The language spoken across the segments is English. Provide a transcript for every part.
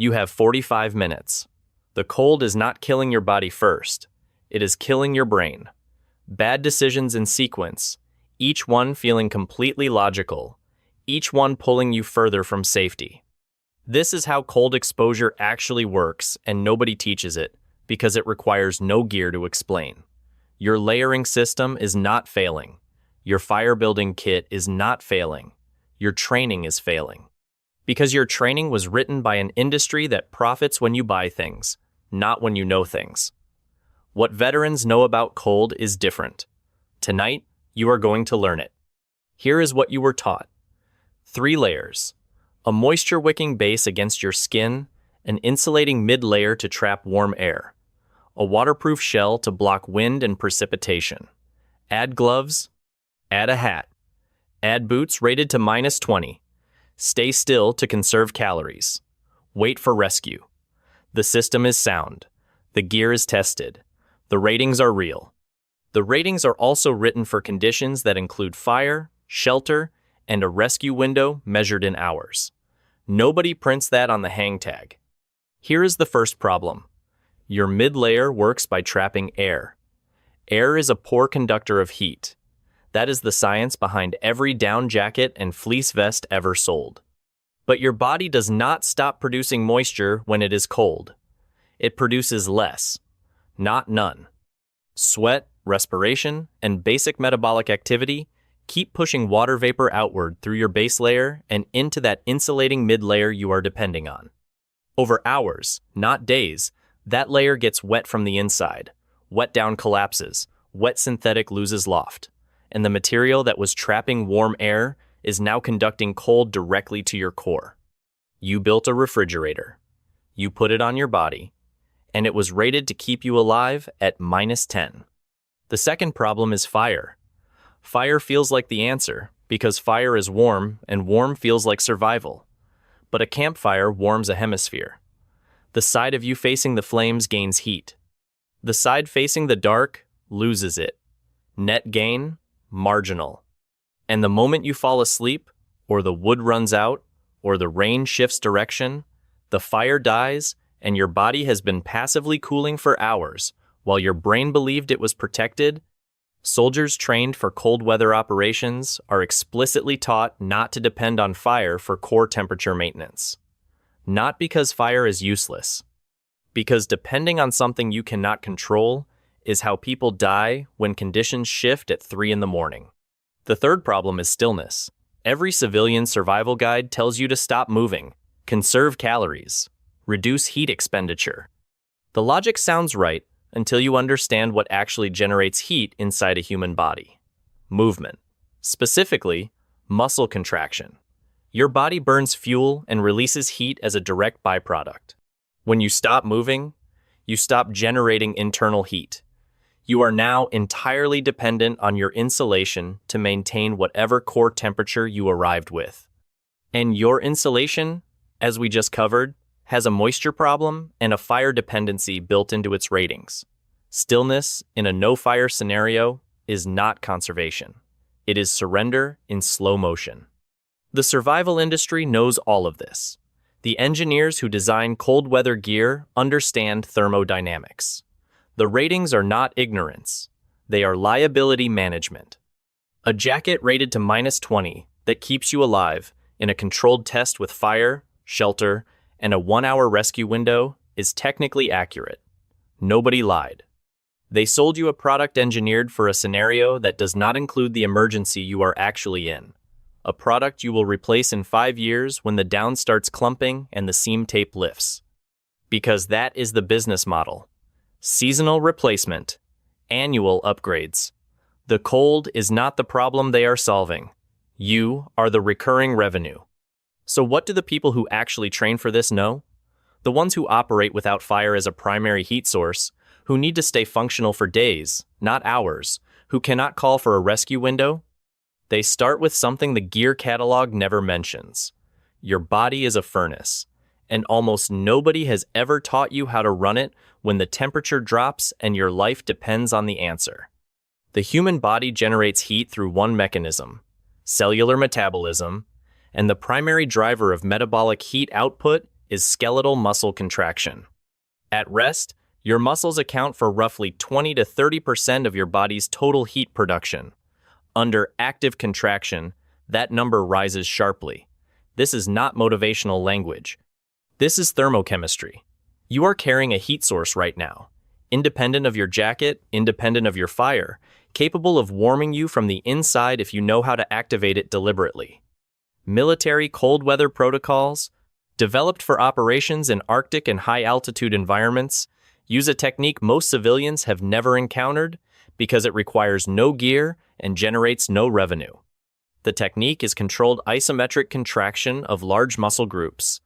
You have 45 minutes. The cold is not killing your body first. It is killing your brain. Bad decisions in sequence, each one feeling completely logical, each one pulling you further from safety. This is how cold exposure actually works, and nobody teaches it because it requires no gear to explain. Your layering system is not failing. Your fire-building kit is not failing. Your training is failing. Because your training was written by an industry that profits when you buy things, not when you know things. What veterans know about cold is different. Tonight, you are going to learn it. Here is what you were taught. 3 layers. A moisture-wicking base against your skin, an insulating mid-layer to trap warm air, a waterproof shell to block wind and precipitation. Add gloves, add a hat, add boots rated to -20. Stay still to conserve calories. Wait for rescue. The system is sound. The gear is tested. The ratings are real. The ratings are also written for conditions that include fire, shelter, and a rescue window measured in hours. Nobody prints that on the hang tag. Here is the first problem. Your mid-layer works by trapping air. Air is a poor conductor of heat. That is the science behind every down jacket and fleece vest ever sold. But your body does not stop producing moisture when it is cold. It produces less, not none. Sweat, respiration, and basic metabolic activity keep pushing water vapor outward through your base layer and into that insulating mid-layer you are depending on. Over hours, not days, that layer gets wet from the inside. Wet down collapses, wet synthetic loses loft, and the material that was trapping warm air is now conducting cold directly to your core. You built a refrigerator. You put it on your body, and it was rated to keep you alive at -10. The second problem is fire. Fire feels like the answer because fire is warm and warm feels like survival. But a campfire warms a hemisphere. The side of you facing the flames gains heat. The side facing the dark loses it. Net gain, marginal. And the moment you fall asleep, or the wood runs out, or the rain shifts direction, the fire dies and your body has been passively cooling for hours while your brain believed it was protected. Soldiers trained for cold weather operations are explicitly taught not to depend on fire for core temperature maintenance. Not because fire is useless, because depending on something you cannot control is how people die when conditions shift at 3 in the morning. The third problem is stillness. Every civilian survival guide tells you to stop moving, conserve calories, reduce heat expenditure. The logic sounds right until you understand what actually generates heat inside a human body. Movement. Specifically, muscle contraction. Your body burns fuel and releases heat as a direct byproduct. When you stop moving, you stop generating internal heat. You are now entirely dependent on your insulation to maintain whatever core temperature you arrived with. And your insulation, as we just covered, has a moisture problem and a fire dependency built into its ratings. Stillness in a no-fire scenario is not conservation. It is surrender in slow motion. The survival industry knows all of this. The engineers who design cold weather gear understand thermodynamics. The ratings are not ignorance. They are liability management. A jacket rated to -20 that keeps you alive in a controlled test with fire, shelter, and a 1-hour rescue window is technically accurate. Nobody lied. They sold you a product engineered for a scenario that does not include the emergency you are actually in. A product you will replace in 5 years when the down starts clumping and the seam tape lifts. Because that is the business model. Seasonal replacement. Annual upgrades. The cold is not the problem they are solving. You are the recurring revenue. So what do the people who actually train for this know? The ones who operate without fire as a primary heat source, who need to stay functional for days, not hours, who cannot call for a rescue window? They start with something the gear catalog never mentions. Your body is a furnace, and almost nobody has ever taught you how to run it when the temperature drops and your life depends on the answer. The human body generates heat through one mechanism, cellular metabolism, and the primary driver of metabolic heat output is skeletal muscle contraction. At rest, your muscles account for roughly 20 to 30% of your body's total heat production. Under active contraction, that number rises sharply. This is not motivational language. This is thermochemistry. You are carrying a heat source right now, independent of your jacket, independent of your fire, capable of warming you from the inside if you know how to activate it deliberately. Military cold weather protocols, developed for operations in Arctic and high-altitude environments, use a technique most civilians have never encountered because it requires no gear and generates no revenue. The technique is controlled isometric contraction of large muscle groups,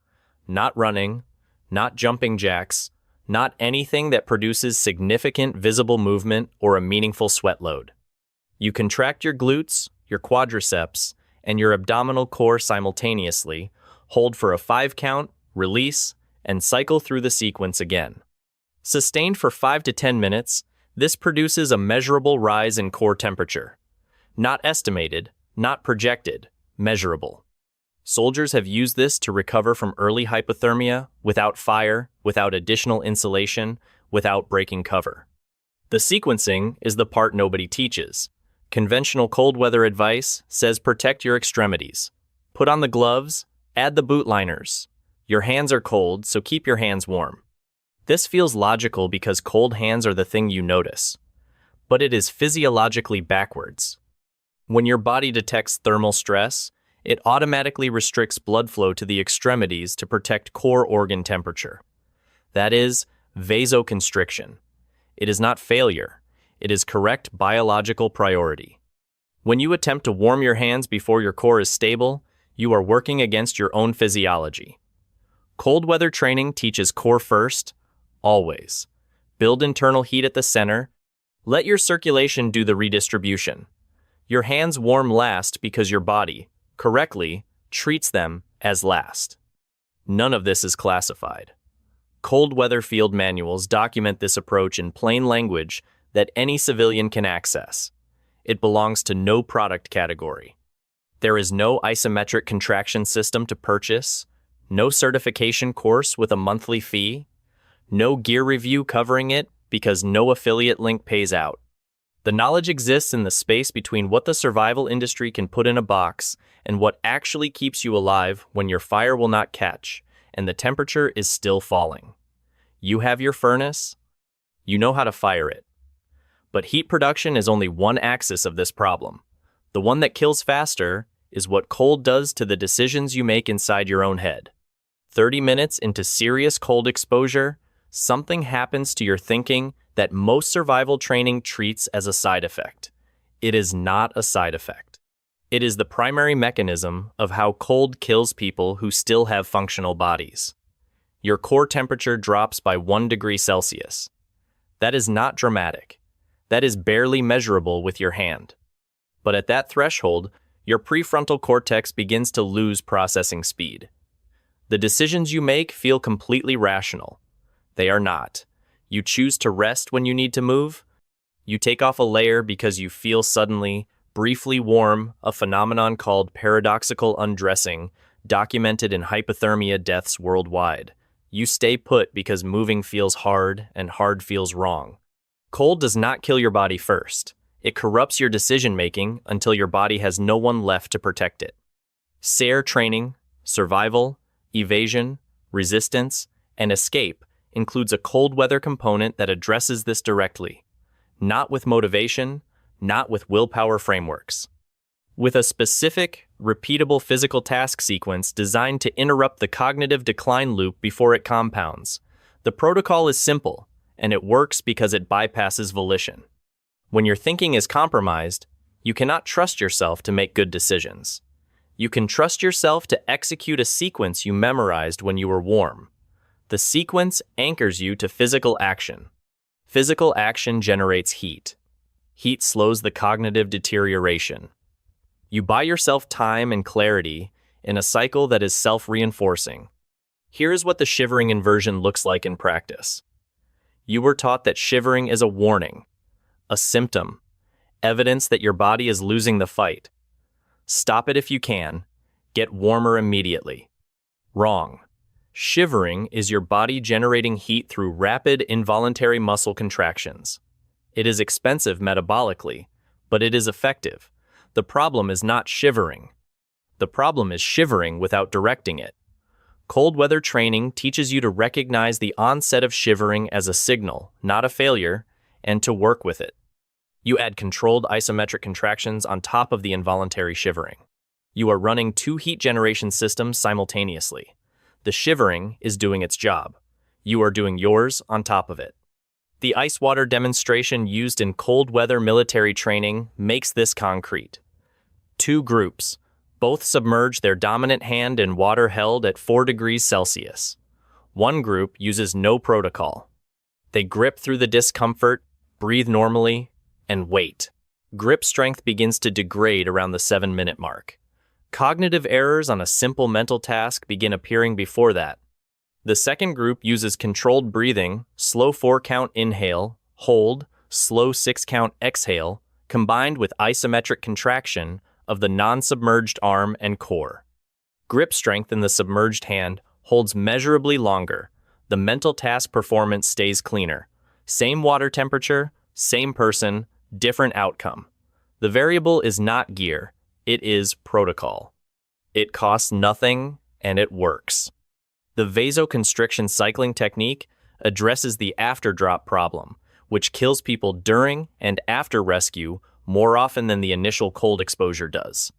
not running, not jumping jacks, not anything that produces significant visible movement or a meaningful sweat load. You contract your glutes, your quadriceps, and your abdominal core simultaneously, hold for a 5 count, release, and cycle through the sequence again. Sustained for 5 to 10 minutes, this produces a measurable rise in core temperature. Not estimated, not projected, measurable. Soldiers have used this to recover from early hypothermia without fire, without additional insulation, without breaking cover. The sequencing is the part nobody teaches. Conventional cold weather advice says protect your extremities. Put on the gloves, add the boot liners. Your hands are cold, so keep your hands warm. This feels logical because cold hands are the thing you notice. But it is physiologically backwards. When your body detects thermal stress, it automatically restricts blood flow to the extremities to protect core organ temperature. That is vasoconstriction. It is not failure. It is correct biological priority. When you attempt to warm your hands before your core is stable, you are working against your own physiology. Cold weather training teaches core first, always. Build internal heat at the center. Let your circulation do the redistribution. Your hands warm last because your body, correctly, treats them as last. None of this is classified. Cold weather field manuals document this approach in plain language that any civilian can access. It belongs to no product category. There is no isometric contraction system to purchase, no certification course with a monthly fee, no gear review covering it because no affiliate link pays out. The knowledge exists in the space between what the survival industry can put in a box and what actually keeps you alive when your fire will not catch and the temperature is still falling. You have your furnace, you know how to fire it. But heat production is only one axis of this problem. The one that kills faster is what cold does to the decisions you make inside your own head. 30 minutes into serious cold exposure, something happens to your thinking that most survival training treats as a side effect. It is not a side effect. It is the primary mechanism of how cold kills people who still have functional bodies. Your core temperature drops by 1 degree Celsius. That is not dramatic. That is barely measurable with your hand. But at that threshold, your prefrontal cortex begins to lose processing speed. The decisions you make feel completely rational. They are not. You choose to rest when you need to move. You take off a layer because you feel suddenly, briefly warm, a phenomenon called paradoxical undressing, documented in hypothermia deaths worldwide. You stay put because moving feels hard and hard feels wrong. Cold does not kill your body first. It corrupts your decision-making until your body has no one left to protect it. SARE training, survival, evasion, resistance, and escape includes a cold weather component that addresses this directly, not with motivation, not with willpower frameworks. With a specific, repeatable physical task sequence designed to interrupt the cognitive decline loop before it compounds. The protocol is simple, and it works because it bypasses volition. When your thinking is compromised, you cannot trust yourself to make good decisions. You can trust yourself to execute a sequence you memorized when you were warm. The sequence anchors you to physical action. Physical action generates heat. Heat slows the cognitive deterioration. You buy yourself time and clarity in a cycle that is self-reinforcing. Here is what the shivering inversion looks like in practice. You were taught that shivering is a warning, a symptom, evidence that your body is losing the fight. Stop it if you can. Get warmer immediately. Wrong. Shivering is your body generating heat through rapid involuntary muscle contractions. It is expensive metabolically, but it is effective. The problem is not shivering. The problem is shivering without directing it. Cold weather training teaches you to recognize the onset of shivering as a signal, not a failure, and to work with it. You add controlled isometric contractions on top of the involuntary shivering. You are running two heat generation systems simultaneously. The shivering is doing its job. You are doing yours on top of it. The ice water demonstration used in cold weather military training makes this concrete. Two groups. Both submerge their dominant hand in water held at 4 degrees Celsius. One group uses no protocol. They grip through the discomfort, breathe normally, and wait. Grip strength begins to degrade around the 7-minute mark. Cognitive errors on a simple mental task begin appearing before that. The second group uses controlled breathing, slow 4-count inhale, hold, slow 6-count exhale, combined with isometric contraction of the non-submerged arm and core. Grip strength in the submerged hand holds measurably longer. The mental task performance stays cleaner. Same water temperature, same person, different outcome. The variable is not gear, it is protocol. It costs nothing, and it works. The vasoconstriction cycling technique addresses the after-drop problem, which kills people during and after rescue more often than the initial cold exposure does.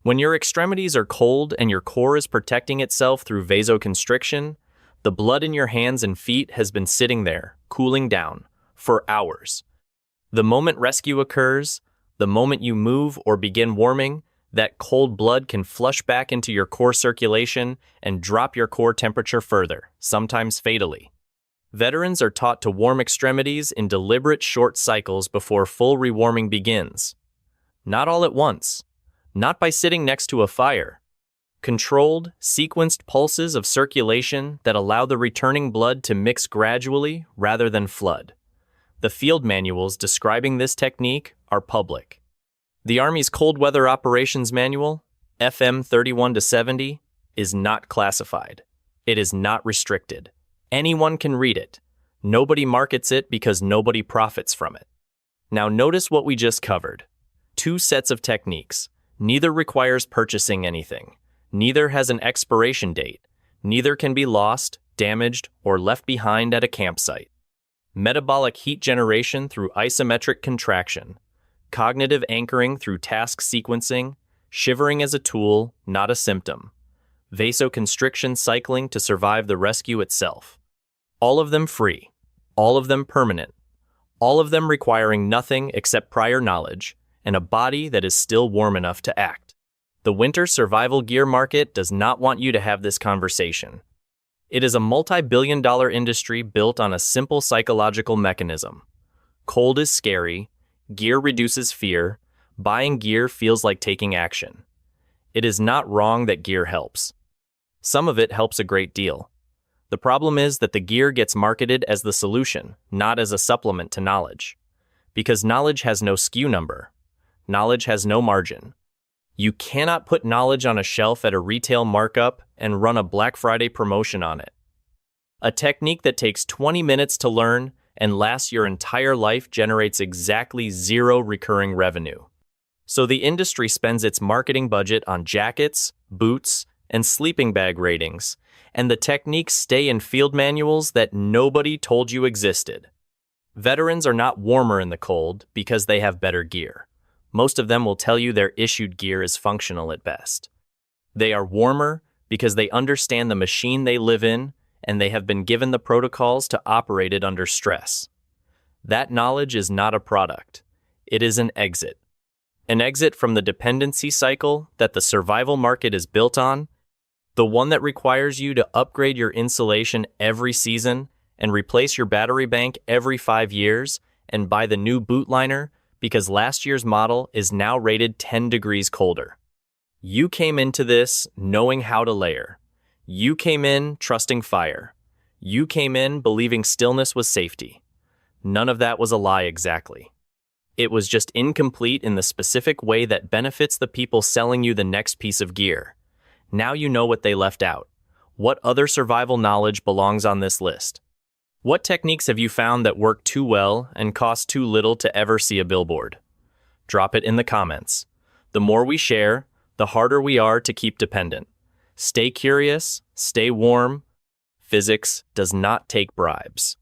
When your extremities are cold and your core is protecting itself through vasoconstriction, the blood in your hands and feet has been sitting there, cooling down, for hours. The moment rescue occurs, the moment you move or begin warming, that cold blood can flush back into your core circulation and drop your core temperature further, sometimes fatally. Veterans are taught to warm extremities in deliberate short cycles before full rewarming begins. Not all at once. Not by sitting next to a fire. Controlled, sequenced pulses of circulation that allow the returning blood to mix gradually rather than flood. The field manuals describing this technique are public. The Army's Cold Weather Operations Manual, FM 31-70, is not classified. It is not restricted. Anyone can read it. Nobody markets it because nobody profits from it. Now notice what we just covered. 2 sets of techniques. Neither requires purchasing anything. Neither has an expiration date. Neither can be lost, damaged, or left behind at a campsite. Metabolic heat generation through isometric contraction. Cognitive anchoring through task sequencing. Shivering as a tool, not a symptom. Vasoconstriction cycling to survive the rescue itself. All of them free. All of them permanent. All of them requiring nothing except prior knowledge and a body that is still warm enough to act. The winter survival gear market does not want you to have this conversation. It is a multi-billion-dollar industry built on a simple psychological mechanism. Cold is scary. Gear reduces fear. Buying gear feels like taking action. It is not wrong that gear helps. Some of it helps a great deal. The problem is that the gear gets marketed as the solution, not as a supplement to knowledge. Because knowledge has no SKU number. Knowledge has no margin. You cannot put knowledge on a shelf at a retail markup and run a Black Friday promotion on it. A technique that takes 20 minutes to learn and lasts your entire life generates exactly 0 recurring revenue. So the industry spends its marketing budget on jackets, boots, and sleeping bag ratings, and the techniques stay in field manuals that nobody told you existed. Veterans are not warmer in the cold because they have better gear. Most of them will tell you their issued gear is functional at best. They are warmer because they understand the machine they live in and they have been given the protocols to operate it under stress. That knowledge is not a product. It is an exit. An exit from the dependency cycle that the survival market is built on, the one that requires you to upgrade your insulation every season and replace your battery bank every 5 years and buy the new boot liner because last year's model is now rated 10 degrees colder. You came into this knowing how to layer. You came in trusting fire. You came in believing stillness was safety. None of that was a lie exactly. It was just incomplete in the specific way that benefits the people selling you the next piece of gear. Now you know what they left out, What other survival knowledge belongs on this list? What techniques have you found that work too well and cost too little to ever see a billboard? Drop it in the comments. The more we share, the harder we are to keep dependent. Stay curious, stay warm. Physics does not take bribes.